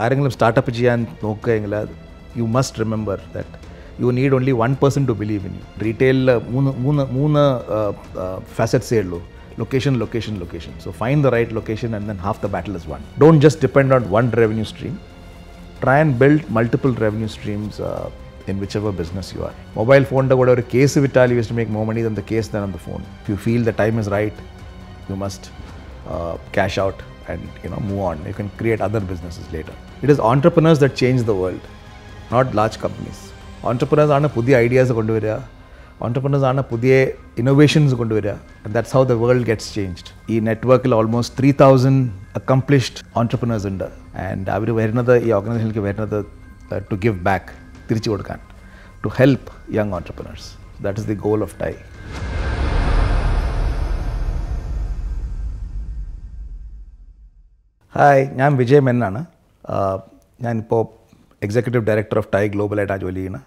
ആരെങ്കിലും സ്റ്റാർട്ടപ്പ് ചെയ്യാൻ നോക്കുകയെങ്കിൽ you must remember that you need only one person to believe in you. റീറ്റെയിലിൽ മൂന്ന് facets ഉള്ളൂ. Location. So find the right location and then half the battle is won. Don't just depend on one revenue stream. Try and build multiple revenue streams in whichever business you are. Mobile phone da kuda oru case vittal you used to make more money than the case than on the phone. If you feel the time is right, you must cash out and move on. You can create other businesses later. It is entrepreneurs that change the world, not large companies. Entrepreneurs aanu pudhiya ideas konduvarya. Entrepreneurs aanu pudhiya innovations konduvarya, and that's how the world gets changed. Ee network il almost 3000 accomplished entrepreneurs undu, and avaru varunathu ee organization ku varunathu to give back, tirichu kodukkan, to help young entrepreneurs. That is the goal of TiE. Hi, ഞാൻ വിജയ് മെന്നാണ്. ഞാനിപ്പോൾ executive director of TiE ഗ്ലോബലായിട്ടാണ് ജോലി ചെയ്യുന്നത്.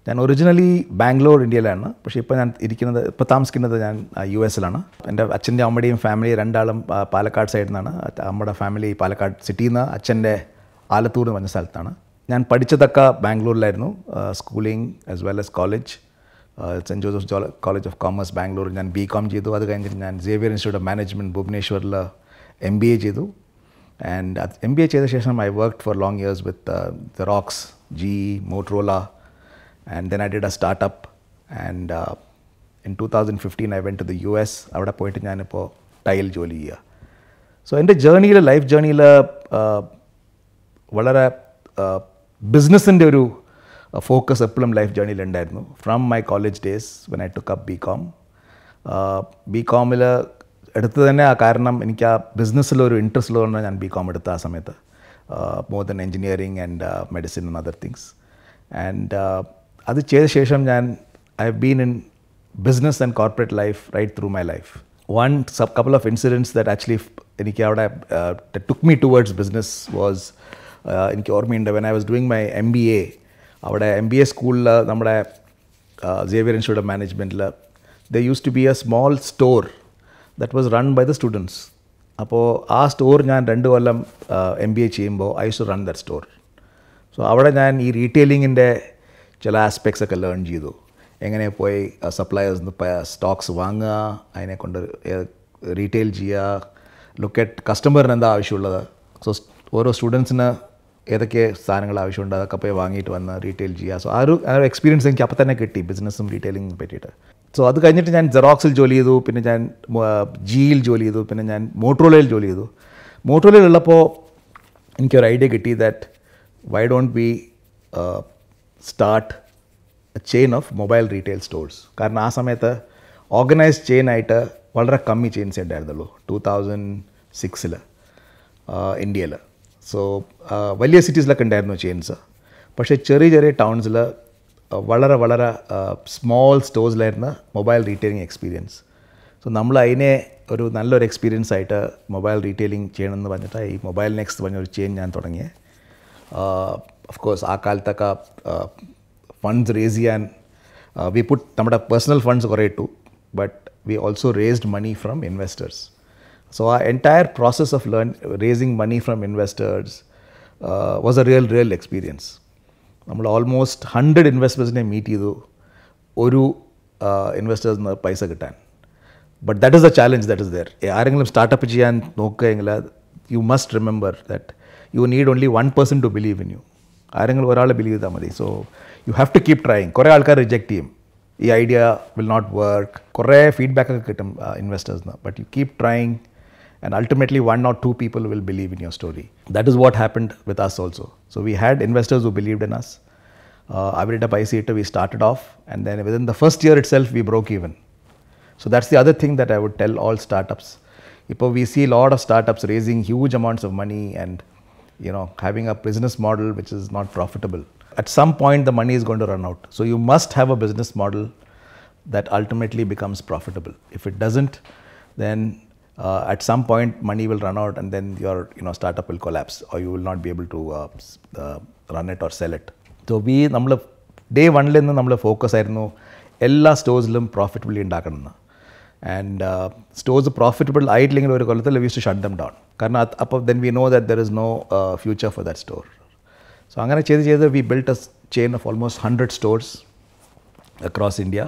ഞാൻ originally Bangalore, ഇന്ത്യയിലാണ്. പക്ഷേ ഇപ്പോൾ താമസിക്കുന്നത് ഞാൻ US-ലാണ്. എൻ്റെ അച്ഛൻ്റെ അമ്മയുടെയും ഫാമിലി രണ്ടാളും പാലക്കാട് സൈഡിൽ നിന്നാണ്. അമ്മയുടെ ഫാമിലി പാലക്കാട് സിറ്റിയിൽ നിന്ന്, അച്ഛൻ്റെ ആലത്തൂർ എന്ന് പറഞ്ഞ സ്ഥലത്താണ്. ഞാൻ പഠിച്ചതൊക്കെ ബാംഗ്ലൂരിലായിരുന്നു. Schooling as well as college, Saint Joseph College of Commerce Bangalore. ഞാൻ BCom ചെയ്തു. അത് കഴിഞ്ഞിട്ട് ഞാൻ സേവിയർ ഇൻസ്റ്റിറ്റ്യൂട്ട് ഓഫ് മാനേജ്മെൻറ്റ് ഭുവനേശ്വറിൽ MBA ചെയ്തു. And at MBA ചെയ്ത ശേഷം I worked for long years with Xerox, GE, Motorola, and then I did a startup, and in 2015 I went to the US. അവിടെ പോയിട്ട് ഞാനിപ്പോൾ TiE ജോലി ചെയ്യുക. So എൻ്റെ ലൈഫ് ജേർണിയിൽ വളരെ ബിസിനസ്സിൻ്റെ ഒരു ഫോക്കസ് എപ്പോഴും ലൈഫ് ജേർണിയിൽ ഉണ്ടായിരുന്നു. From my college days when I took up BCom എടുത്ത് തന്നെ കാരണം എനിക്ക് ആ ബിസിനസ്സിലൊരു ഇൻട്രസ്റ്റ് ഉള്ളതുകൊണ്ടാണ് ഞാൻ BCom എടുത്ത ആ സമയത്ത്, more than engineering and medicine and other things. And അത് ചെയ്ത ശേഷം I have been in business and corporate life right through my life. Couple of incidents that actually that took me towards business was എനിക്ക് ഓർമ്മയുണ്ട്. when I was doing my MBA, അവിടെ MBA സ്കൂളിൽ നമ്മുടെ Xavier Institute of മാനേജ്മെൻറ്റിൽ there used to be a small store that was run by the students. അപ്പോൾ ആ store ഞാൻ 2 കൊല്ലം MBA ചെയ്യുമ്പോൾ I used to run that store. So അവിടെ ഞാൻ ഈ റീറ്റെയിലിങ്ങിൻ്റെ ചില ആസ്പെക്ട്സ് ഒക്കെ ലേൺ ചെയ്തു. എങ്ങനെ പോയി സപ്ലയേഴ്സിന് സ്റ്റോക്സ് വാങ്ങുക, അതിനെ കൊണ്ട് റീറ്റെയിൽ ചെയ്യുക, ലുക്ക് അറ്റ് കസ്റ്റമറിന് എന്താ ആവശ്യമുള്ളത്. സോ ഓരോ സ്റ്റുഡൻസിന് ഏതൊക്കെ സാധനങ്ങൾ ആവശ്യമുണ്ട് അതൊക്കെ പോയി വാങ്ങിയിട്ട് വന്ന് റീറ്റെയിൽ ചെയ്യുക. സോ ആ ഒരു എക്സ്പീരിയൻസ് എനിക്ക് അപ്പം തന്നെ കിട്ടി ബിസിനസ്സും റീറ്റെയിലിങ്ങിനെ പറ്റിയിട്ട്. സോ അത് കഴിഞ്ഞിട്ട് ഞാൻ Xeroxൽ ജോലി ചെയ്തു, പിന്നെ ഞാൻ GEയിൽ ജോലി ചെയ്തു, പിന്നെ ഞാൻ മോട്ടോറോളയിൽ ജോലി ചെയ്തു. മോട്ടോറോളയിലുള്ളപ്പോൾ എനിക്കൊരു ഐഡിയ കിട്ടി that why don't we start A chain of mobile retail stores. കാരണം ആ സമയത്ത് ഓർഗനൈസ്ഡ് ചെയിനായിട്ട് വളരെ കമ്മി ചെയിൻസേ ഉണ്ടായിരുന്നുള്ളൂ 2006 ഇന്ത്യയിൽ. സോ വലിയ സിറ്റീസിലൊക്കെ ഉണ്ടായിരുന്നു ചെയിൻസ്, പക്ഷേ ചെറിയ ടൗൺസിൽ വളരെ സ്മോൾ സ്റ്റോഴ്സിലായിരുന്നു മൊബൈൽ റീറ്റെയിലിംഗ് എക്സ്പീരിയൻസ്. സോ നമ്മൾ അതിനെ ഒരു നല്ലൊരു എക്സ്പീരിയൻസ് ആയിട്ട് മൊബൈൽ റീറ്റെയിലിംഗ് ചെയ്യണമെന്ന് പറഞ്ഞിട്ട് ഈ മൊബൈൽ നെക്സ്റ്റ് പറഞ്ഞൊരു ചെയിൻ ഞാൻ തുടങ്ങിയത്. ഓഫ് കോഴ്സ് ആ കാലത്തൊക്കെ ഫണ്ട്സ് റേസ് ചെയ്യാൻ വി പുട്ട് നമ്മുടെ പേഴ്സണൽ ഫണ്ട്സ് കുറേ ഇട്ടു, but we also raised money from investors. So ആ entire process of raising money from investors was a real experience. നമ്മൾ ഓൾമോസ്റ്റ് 100 ഇൻവെസ്റ്റേഴ്സിനെ മീറ്റ് ചെയ്തു ഒരു ഇൻവെസ്റ്റേഴ്സിന് പൈസ കിട്ടാൻ. But that is the challenge that is there. ആരെങ്കിലും സ്റ്റാർട്ടപ്പ് ചെയ്യാൻ നോക്കുകയെങ്കിൽ you must remember that you need only one person to believe in you. ആരെങ്കിലും ഒരാളെ ബിലീവ് ചെയ്താൽ മതി. So you have to keep trying. കുറേ ആൾക്കാർ റിജക്റ്റ് ചെയ്യും, ഈ ഐഡിയ വിൽ നോട്ട് വർക്ക്, കുറേ ഫീഡ്ബാക്കൊക്കെ കിട്ടും ഇൻവെസ്റ്റേഴ്സിന്. But you keep trying and ultimately 1 or 2 people will believe in your story. That is what happened with us also. So we had investors who believed in us. Avirida paisa ittu we started off, and then within the first year itself we broke even. So that's the other thing that I would tell all startups. If we see a lot of startups raising huge amounts of money and having a business model which is not profitable. At some point the money is going to run out. So you must have a business model that ultimately becomes profitable. If it doesn't, then at some point money will run out, and then your startup will collapse, or you will not be able to run it or sell it. So നമ്മൾ day 1 നിന്ന് നമ്മൾ focus ആയിരുന്നു എല്ലാ സ്റ്റോഴ്സിലും profitably ഉണ്ടാക്കണം. And stores are profitable ആയിട്ടില്ലെങ്കിൽ ഒരു കൊല്ലത്തിൽ we used to shut them down. കാരണം അപ്പോൾ then we know that there is no future for that store. So അങ്ങനെ ചെയ്ത് we built a chain of almost 100 stores across India.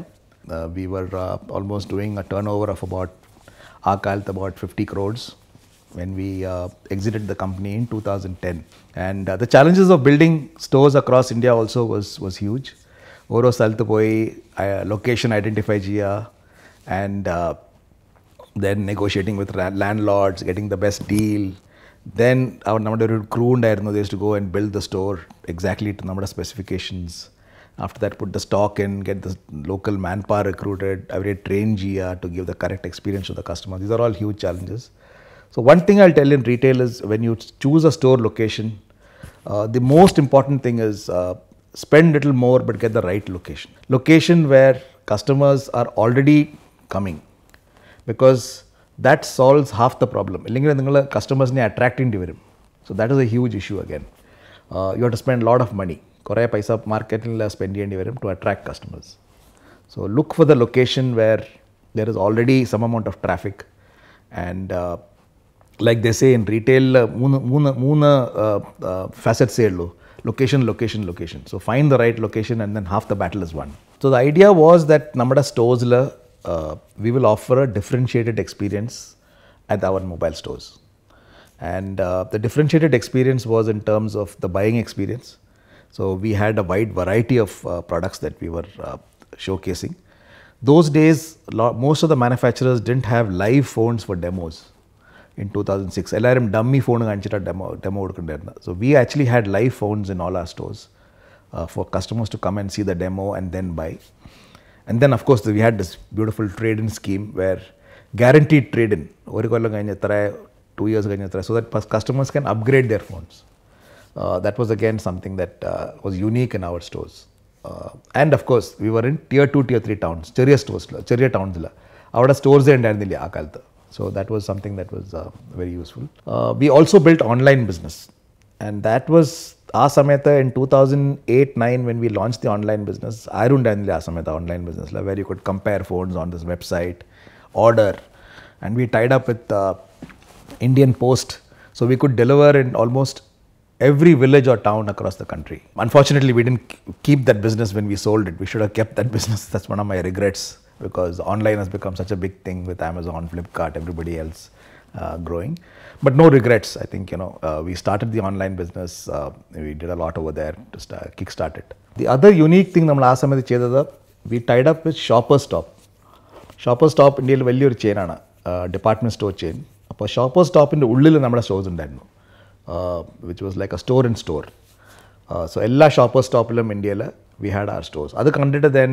We were almost doing a turnover of about 50 crores when we exited the company in 2010. And the challenges of building stores across India also was huge. ഓരോ സ്ഥലത്ത് പോയി location identify ചെയ്യുക and then negotiating with landlords, getting the best deal. Then നമ്മുടെ ഒരു crew ഉണ്ടായിരുന്നു, they used to go and build the store exactly to നമ്മുടെ specifications. After that, put the stock in, get the local manpower recruited, അവരെ train ചെയ്യുക to give the correct experience to the customer. These are all huge challenges. So one thing I'll tell in retail is when you choose a store location, the most important thing is spend little more but get the right location. Location where customers are already coming, because that solves half the problem. ഇല്ലെങ്കിൽ നിങ്ങൾ കസ്റ്റമേഴ്സിനെ attract ചെയ്യേണ്ടി വരും. So that is a huge issue again. You have to spend a lot of money. കുറേ പൈസ മാർക്കറ്റിൽ spend ചെയ്യേണ്ടി വരും to attract customers. So look for the location where there is already some amount of traffic. And like they say in retail, മൂന്ന് facets ഉള്ളൂ. Location. So find the right location and then half the battle is won. So the idea was that നമ്മുടെ stores we will offer a differentiated experience at our mobile stores. And the differentiated experience was in terms of the buying experience. So we had a wide variety of products that we were showcasing. Those days, most of the manufacturers didn't have live phones for demos. In 2006, എല്ലാവരും dummy phone കാണിച്ചിട്ട് demo കൊടുക്കേണ്ടായിരുന്നു. So we actually had live phones in all our stores for customers to come and see the demo and then buy. And then of course we had this beautiful trade-in scheme where guaranteed trade-in, ഒരു കൊല്ലം കഴിഞ്ഞ് എത്ര, 2 years കഴിഞ്ഞ് എത്ര, so that customers can upgrade their phones. That was again something that was unique in our stores. And of course we were in tier 2, tier 3 towns, ചെറിയ stores, ചെറിയ towns. അവിടെ stores ഉണ്ടായിരുന്നില്ല ആ കാലത്ത്. So that was something that was very useful. We also built online business, and that was ആ സമയത്ത് in 2008-9 when we launched the online business, ആരുണ്ടായിരുന്നില്ല ആ സമയത്ത് online business, where you could compare phones on this website, order, and we tied up with Indian Post, so we could deliver in almost every village or town across the country. Unfortunately, we didn't keep that business when we sold it. We should have kept that business. That's one of my regrets, because online has become such a big thing with Amazon, Flipkart, everybody else growing. But no regrets. I think, we started the online business. We did a lot over there to kickstart it. The other unique thing നമ്മൾ ആ സമയത്ത് ചെയ്തത്, we tied up with Shoppers Stop. Shoppers Stop ഇന്ത്യയിൽ വലിയൊരു ചെയിനാണ്, department store chain. അപ്പോൾ Shoppers Stopൻ്റെ ഉള്ളിൽ നമ്മുടെ stores ഉണ്ടായിരുന്നു, which was like a store in store. So എല്ലാ Shoppers Stopലും ഇന്ത്യയിൽ we had our stores. അത് കണ്ടിട്ട് then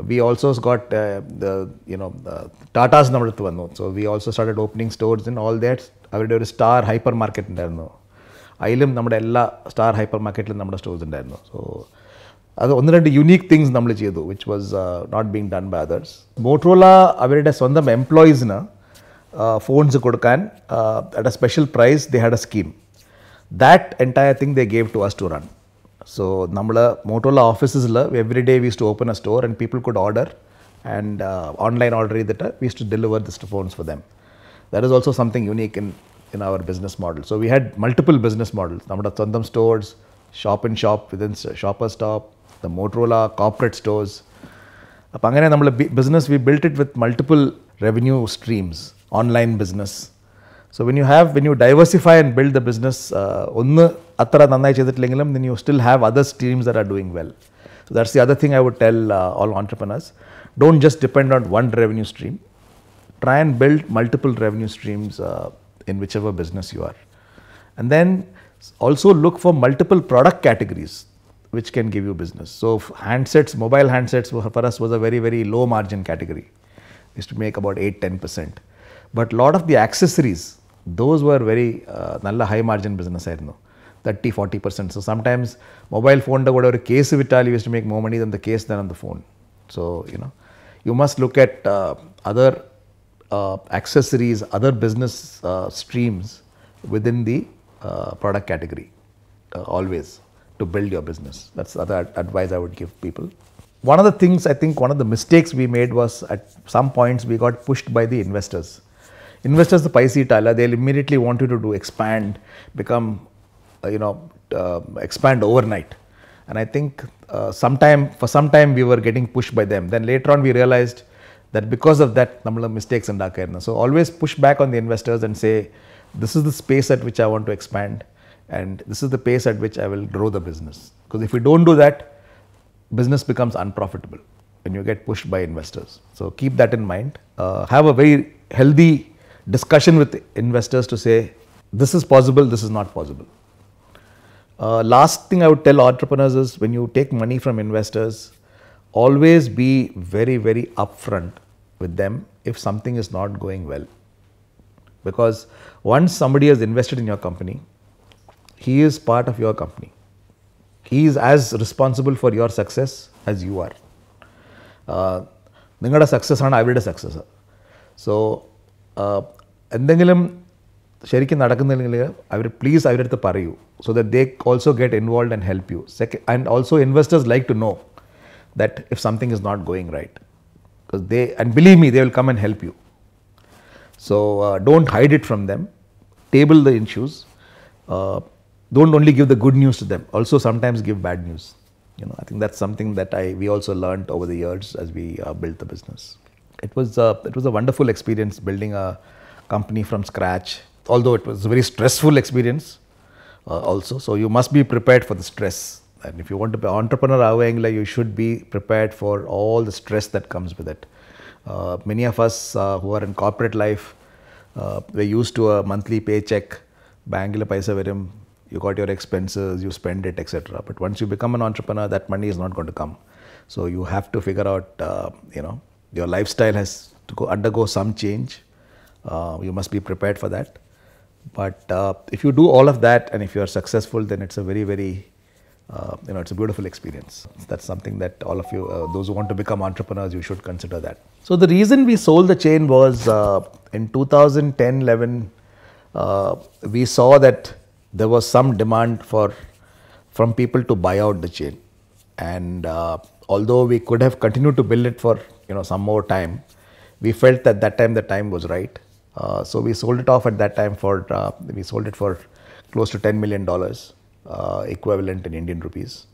we also got Tatas നമ്മുടെ അടുത്ത് വന്നു. So we also started opening stores in all that. അവരുടെ ഒരു സ്റ്റാർ ഹൈപ്പർ മാർക്കറ്റ് ഉണ്ടായിരുന്നു, അതിലും നമ്മുടെ എല്ലാ സ്റ്റാർ ഹൈപ്പർ മാർക്കറ്റിലും നമ്മുടെ സ്റ്റോഴ്സ് ഉണ്ടായിരുന്നു. സോ അത് ഒന്ന് രണ്ട് യുണീക്ക് തിങ്സ് നമ്മൾ ചെയ്തു, which was not being done by others. Motorola അവരുടെ സ്വന്തം എംപ്ലോയീസിന് ഫോൺസ് കൊടുക്കാൻ at a special price they had a scheme. That entire thing they gave to us to run. So നമ്മൾ മോട്ടറോള ഓഫീസസിൽ every day we use to open a store and people could order, and online order ചെയ്തിട്ട് we use to deliver this phones for them. That is also something unique in our business model. So we had multiple business models. നമ്മുടെ സ്വന്തം stores, shop in shop within Shoppers Stop, the Motorola corporate stores. അപ്പോൾ അങ്ങനെ നമ്മൾ business, we built it with multiple revenue streams, online business. So when you diversify and build the business, ഒന്ന് അത്ര നന്നായി ചെയ്തിട്ടില്ലെങ്കിലും then you still have other streams that are doing well. So that's the other thing I would tell all entrepreneurs. Don't just depend on one revenue stream. Try and build multiple revenue streams in whichever business you are. And then also look for multiple product categories which can give you business. So handsets, mobile handsets for us was a very, very low margin category. We used to make about 8-10%. But a lot of the accessories, those were very nalla high margin business ആയിരുന്നു, 30-40%. So sometimes mobile phone da kuda oru case vittal, you used to make more money than the case than on the phone. So you must look at other accessories, other business streams within the product category always to build your business. That's the other advice I would give people. one of the things, I think one of the mistakes we made was at some points we got pushed by the investors. Investors, the paisi tala, they'll immediately want you to do expand, become, expand overnight. And I think for some time we were getting pushed by them. Then later on we realized that because of that, nammal mistakes undakayirunnu. So always push back on the investors and say, this is the space at which I want to expand, and this is the pace at which I will grow the business. Because if we don't do that, business becomes unprofitable when you get pushed by investors. So keep that in mind. Have a very healthy discussion with investors to say, this is possible, this is not possible. Last thing I would tell entrepreneurs is, when you take money from investors, always be very, very upfront with them if something is not going well. Because once somebody has invested in your company, he is part of your company. He is as responsible for your success as you are. Ningada success ആണ് അവരുടെ success. So എന്തെങ്കിലും ശരിക്കും നടക്കുന്നില്ലെങ്കിൽ please അവരുടെ അടുത്ത് പറയൂ, so that they also get involved and help you. And also investors like to know that if something is not going right, because and believe me, they will come and help you. So don't hide it from them. Table the issues. Don't only give the good news to them. Also sometimes give bad news. I think that's something that we also learned over the years as we built the business. It was a wonderful experience building a company from scratch. Although it was a very stressful experience also. So you must be prepared for the stress. And if you want to be an entrepreneur, you should be prepared for all the stress that comes with it. Many of us who are in corporate life, we're used to a monthly paycheck. Bank la paisa varum, you got your expenses, you spend it, etc. But once you become an entrepreneur, that money is not going to come. So you have to figure out, your lifestyle has to undergo some change. You must be prepared for that. But if you do all of that and if you are successful, then it's a very, very, it's a beautiful experience. That's something that all of you, those who want to become entrepreneurs, you should consider that. So the reason we sold the chain was in 2010-11, we saw that there was some demand from people to buy out the chain. And although we could have continued to build it for some more time, we felt that the time was right. So we sold it off at that time we sold it for close to $10 million, equivalent in Indian rupees.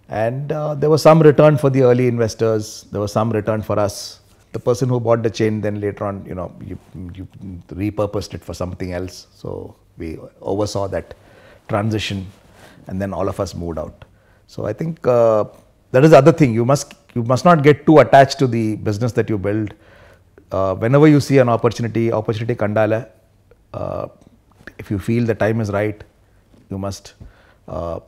And there was some return for the early investors. There was some return for us. The person who bought the chain, then later on, you repurposed it for something else. So we oversaw that transition, and then all of us moved out. So I think that is the other thing. You must not get too attached to the business that you build. Whenever you see an opportunity kandala, if you feel the time is right, you must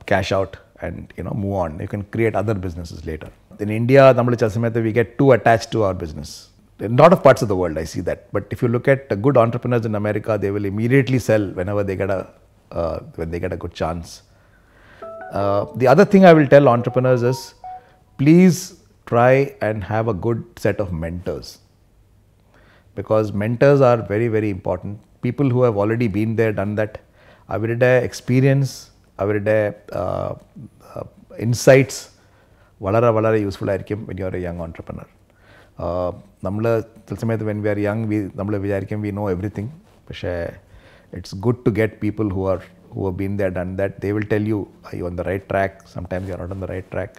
cash out and move on. You can create other businesses later. In India, we get too attached to our business. In a lot of parts of the world, I see that. But if you look at good entrepreneurs in America, they will immediately sell whenever they get a good chance. The other thing I will tell entrepreneurs is, please try and have a good set of mentors. Because mentors are very, very important. People who have already been there, done that, avരുടെ experience, avരുടെ insights വളരെ വളരെ useful ആയിരിക്കും when you are a young entrepreneur. നമ്മൾ ചില സമയത്ത് when we are young, നമ്മൾ വിചാരിക്കും we know everything. പക്ഷേ it's good to get people who have been there, done that. They will tell you, are you on the right track? Sometimes you are not on the right track.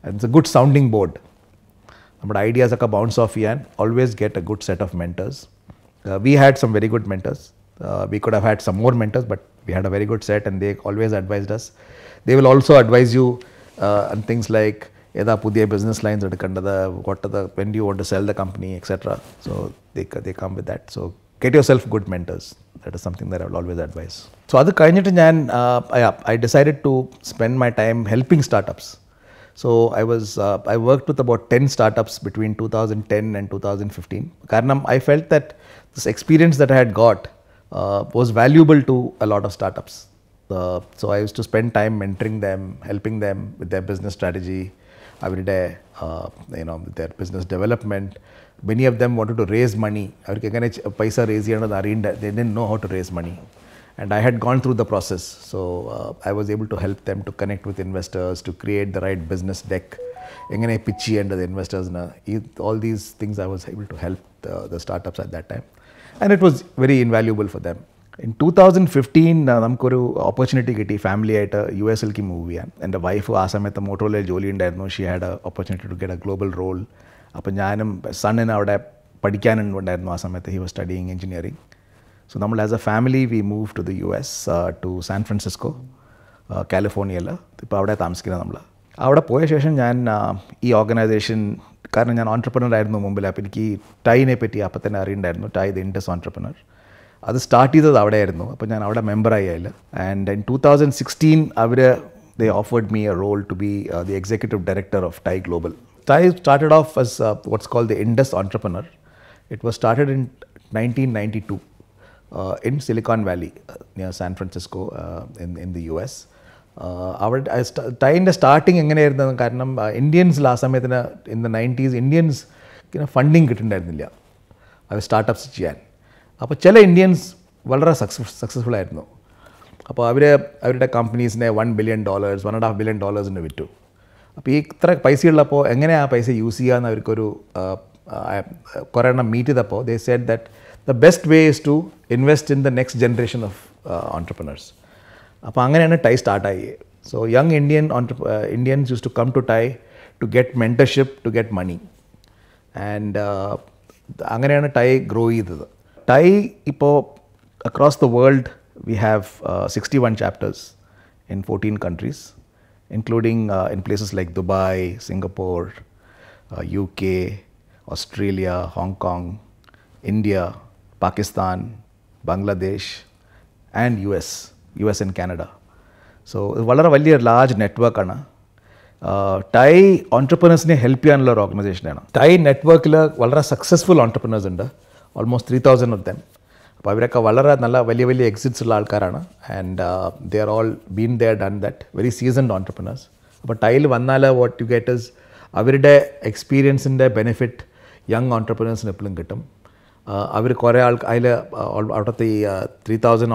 And it's a good sounding board. Our ideas are bounce off and always get a good set of mentors. We had some very good mentors. We could have had some more mentors, but we had a very good set, and they always advised us. They will also advise you on things like business lines, when do you want to sell the company, etc. So they come with that. So get yourself good mentors. That is something that I will always advise. So I decided to spend my time helping startups. So I worked with about 10 startups between 2010 and 2015. Karanam, I felt that this experience that I had got was valuable to a lot of startups. So I used to spend time mentoring them, helping them with their business strategy, every day, with their business development. Many of them wanted to raise money. They didn't know how to raise money. And I had gone through the process. So I was able to help them to connect with investors, to create the right business deck. Engane pitch cheyanda the investors na. All these things I was able to help the startups at that time. And it was very invaluable for them. In 2015, നമുക്കൊരു opportunity കിട്ടി family ആയിട്ട് US move ചെയ്യാൻ. എൻ്റെ wife ആ സമയത്ത് മോട്ടോറോളയിൽ ജോലി ഉണ്ടായിരുന്നു. She had a opportunity to get a global role. അപ്പോൾ ഞാനും സണ്ണിന് അവിടെ പഠിക്കാനുണ്ടായിരുന്നു ആ സമയത്ത്. He was studying engineering. So നമ്മൾ as a family we move to the US to San Francisco, കാലിഫോർണിയയിൽ. ഇപ്പോൾ അവിടെ താമസിക്കുന്നത് നമ്മൾ. അവിടെ പോയ ശേഷം ഞാൻ ഈ ഓർഗനൈസേഷൻ, കാരണം ഞാൻ ഓൺട്രപ്രണർ ആയിരുന്നു മുമ്പിൽ, അപ്പോൾ എനിക്ക് ടൈനെ പറ്റി അപ്പം തന്നെ അറിയണ്ടായിരുന്നു. ടൈ ദ ഇൻഡസ് ഓൺട്രപ്രണർ അത് സ്റ്റാർട്ട് ചെയ്തത് അവിടെയായിരുന്നു. അപ്പോൾ ഞാൻ അവിടെ മെമ്പറായി അതിൽ. ആൻഡ് ഇൻ 2016 അവർ they offered me a role to be the executive director of TiE global. TiE started off as what's called the Indus Entrepreneur. It was started in 1992 in Silicon Valley near San Francisco in the US. അവിടെ ടൈൻ്റെ starting എങ്ങനെയായിരുന്നു? കാരണം ഇന്ത്യൻസിൽ ആ സമയത്തിന് in the 90s Indians funding കിട്ടുന്നുണ്ടായിരുന്നില്ല അത് startups ചെയ്യാൻ. അപ്പോൾ ചില ഇന്ത്യൻസ് വളരെ സക്സസ്ഫുൾ ആയിരുന്നു. അപ്പോൾ അവരുടെ കമ്പനീസിനെ $1 billion, $1.5 billion വിറ്റു. അപ്പോൾ ഈ ഇത്ര പൈസയുള്ളപ്പോൾ എങ്ങനെ ആ പൈസ യൂസ് ചെയ്യാമെന്ന് അവർക്കൊരു കുറേ എണ്ണം മീറ്റ് ചെയ്തപ്പോൾ they said that the best way is to invest in the next generation of entrepreneurs. അപ്പോൾ അങ്ങനെയാണ് ടൈ സ്റ്റാർട്ടായി. So young Indians use to come to TiE to get mentorship, to get money. And അങ്ങനെയാണ് TiE grow ചെയ്തത്. TiE ഇപ്പോൾ across the world we have 61 chapters in 14 countries, including in places like Dubai, Singapore, UK, Australia, Hong Kong, India, Pakistan, Bangladesh and US and Canada. So വളരെ വലിയ large നെറ്റ്വർക്കാണ്. Tie ഓൺട്രപ്രണേഴ്സിനെ help ചെയ്യാനുള്ള ഒരു ഓർഗനൈസേഷനാണ്. Tie നെറ്റ്വർക്കിൽ വളരെ successful entrepreneurs ഉണ്ട്, almost 3,000 of them. അപ്പോൾ അവരൊക്കെ വളരെ നല്ല വലിയ വലിയ എക്സിറ്റ്സ് ഉള്ള ആൾക്കാരാണ്. And they are all been there done that, very seasoned entrepreneurs. അപ്പോൾ ടൈൽ വന്നാൽ വാട്ട് യു ഗെറ്റ് ഇസ് അവരുടെ എക്സ്പീരിയൻസിൻ്റെ ബെനിഫിറ്റ് യങ് ഓൺട്രപ്രണേഴ്സിന് എപ്പോഴും കിട്ടും. അവർ കുറേ അതിൽ out of the 3,000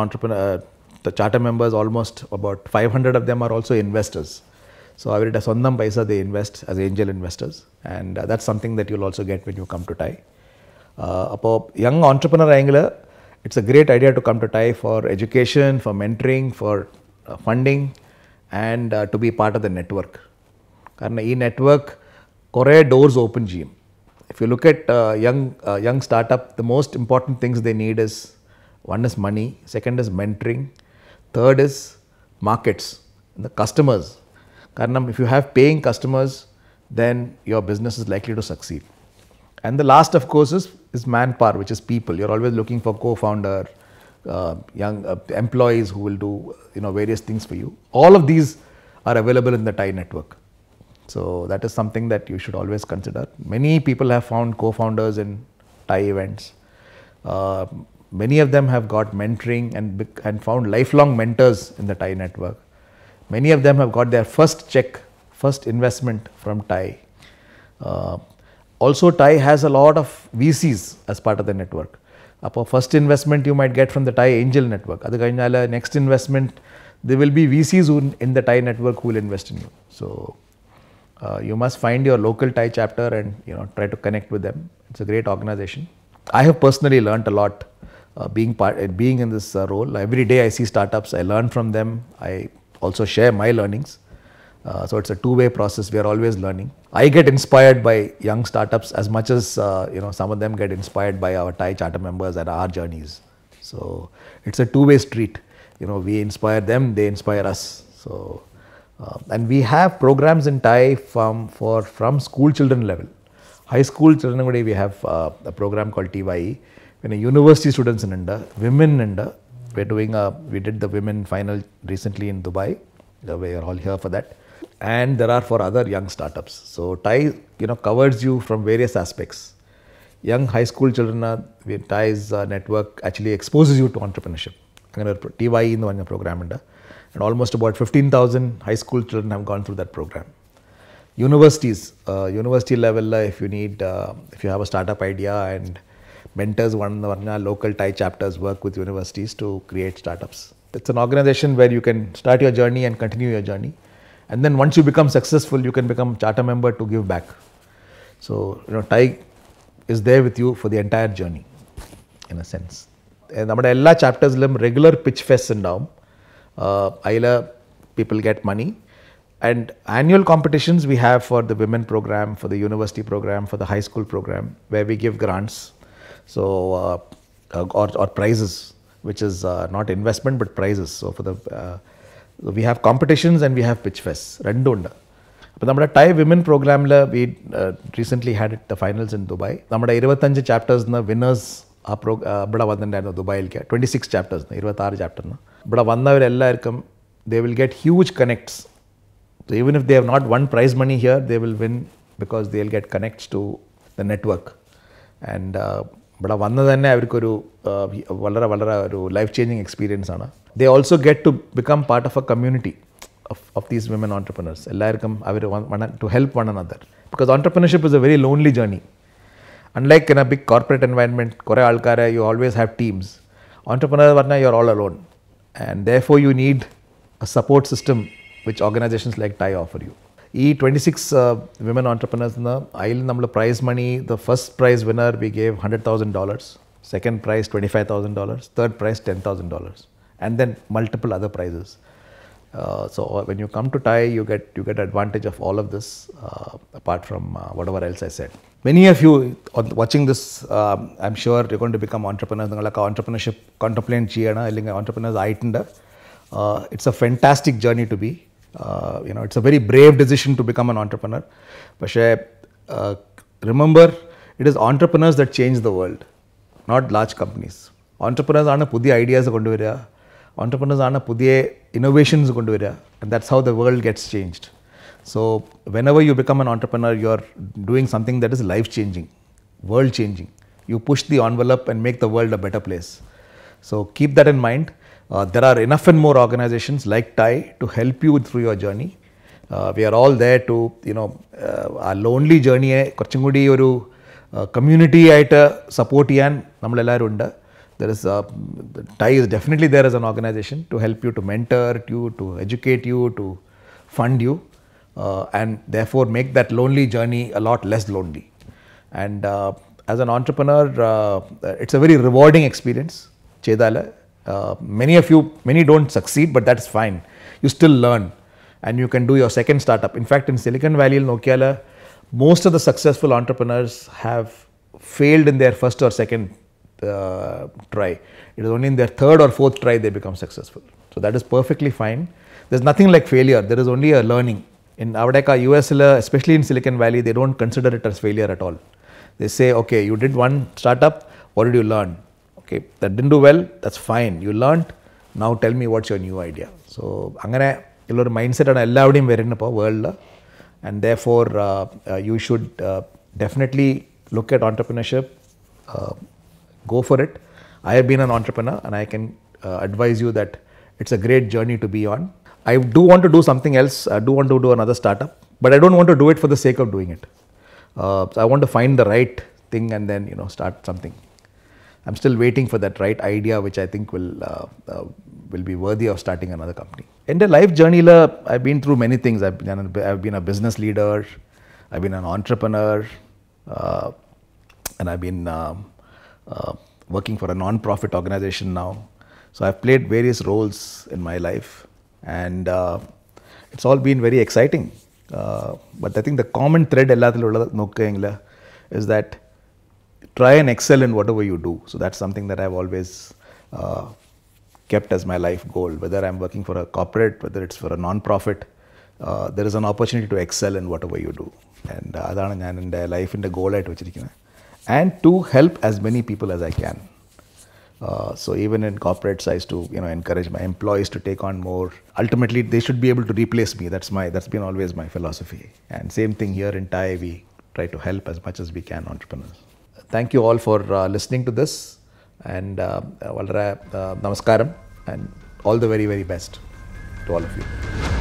charter members, almost about 500 of them are also investors. So അവരുടെ സ്വന്തം പൈസ they invest as angel investors, and that's something that you'll also get when you come to TiE. അപ്പോൾ young entrepreneur ആയെങ്കിൽ it's a great idea to come to TiE for education, for mentoring, for funding and to be part of the network. കാരണം ഈ network കുറേ doors open ചെയ്യും. If you look at young startup, the most important things they need is, one is money, second is mentoring, third is markets, the customers. Karanam, if you have paying customers, then your business is likely to succeed. And the last, of course, is manpower, which is people. You're always looking for co-founder, young employees who will do various things for you. All of these are available in the TiE network. So that is something that you should always consider. Many people have found co-founders in TiE events. Many of them have got mentoring and found lifelong mentors in the TiE network. Many of them have got their first check, first investment from TiE. Also, TiE has a lot of VCs as part of the network. Appo first investment you might get from the TiE Angel network. Adu kayinala next investment there will be VCs in the TiE network who will invest in you. So you must find your local TiE chapter and try to connect with them. It's a great organization. I have personally learnt a lot. Being in this role. Every day I see startups, I learn from them, I also share my learnings. So it's a two-way process. We are always learning. I get inspired by young startups as much as some of them get inspired by our TiE charter members and our journeys. So it's a two-way street. We inspire them, they inspire us. So and we have programs in TiE from school children level. High school children, we have a program called TYE. When university students in India, women in India, we did the women final recently in Dubai. We are all here for that. And there are for other young startups. So TiE, covers you from various aspects. Young high school children, TiE's network actually exposes you to entrepreneurship. TYE in the program and almost about 15,000 high school children have gone through that program. Universities, university level, if you have a startup idea and Mentors One, local Thai chapters work with universities to create startups. It's an organization where you can start your journey and continue your journey. And then once you become successful, you can become charter member to give back. So, Thai is there with you for the entire journey, in a sense. And our all chapters regular pitch fests undaum. People get money. And annual competitions we have for the women program, for the university program, for the high school program, where we give grants, so or prizes, which is not investment but prizes. So for the we have competitions and we have pitch fests. Rendu undu. But our Thai women program we recently had the finals in Dubai. Our 25 chapters winners Dubai 26 chapters 26 chapters. But they will get huge connects. So even if they have not won prize money here, they will win because they will get connects to the network. And but life-changing experience. They also get to become part of a community of these women entrepreneurs. To help one another. Because entrepreneurship is a very lonely journey. Unlike in a big corporate environment, you always have teams. Entrepreneur, you're all alone. And therefore you need a support system which organizations like Thai offer you. These 26 women entrepreneurs, prize money, the first prize winner we gave $100,000, second prize $25,000, third prize $10,000, and then multiple other prizes. So when you come to Thai, you get advantage of all of this, apart from whatever else I said. Many of you watching this, I'm sure you're going to become entrepreneurs. Entrepreneurship contemplate entrepreneurs. It's a fantastic journey to be. It's a very brave decision to become an entrepreneur. But remember, it is entrepreneurs that change the world, not large companies. Entrepreneurs are pudhiya ideas entrepreneurs are pudhiya innovations and that's how the world gets changed. So whenever you become an entrepreneur, you're doing something that is life-changing, world-changing. You push the envelope and make the world a better place. So keep that in mind. There are enough and more organizations like Thai to help you through your journey. We are all there to, our lonely journey, community support there is Thai is definitely there as an organization to help you, to mentor you, to educate you, to fund you, and therefore make that lonely journey a lot less lonely. And as an entrepreneur, it's a very rewarding experience. Many don't succeed, but that's fine. You still learn and you can do your second startup. In fact, in Silicon Valley, Nokia, most of the successful entrepreneurs have failed in their first or second try. It is only in their third or fourth try they become successful. So that is perfectly fine. There's nothing like failure. There is only a learning. In US, especially in Silicon Valley, they don't consider it as failure at all. They say, okay, you did one startup, what did you learn? Okay, that didn't do well, that's fine. You learned, now tell me what's your new idea. So, angane illora mindset ana ellavadiyum verunappo world, and therefore you should definitely look at entrepreneurship, go for it. I have been an entrepreneur and I can advise you that it's a great journey to be on. I do want to do something else. I do want to do another startup, but I don't want to do it for the sake of doing it. So I want to find the right thing and then start something. I'm still waiting for that right idea, which I think will be worthy of starting another company. In the life journey, I've been through many things. I've been a business leader, I've been an entrepreneur, and I've been working for a non-profit organization now. So I've played various roles in my life, and it's all been very exciting. But I think the common thread is that try and excel in whatever you do. So that's something that I've always kept as my life goal. Whether I'm working for a corporate, whether it's for a non-profit, there is an opportunity to excel in whatever you do. And that's my life in the goal. And to help as many people as I can. So even in corporates, I used to encourage my employees to take on more. Ultimately, they should be able to replace me. That's been always my philosophy. And same thing here in Thai, we try to help as much as we can entrepreneurs. Thank you all for listening to this, and namaskaram, and all the very, very best to all of you.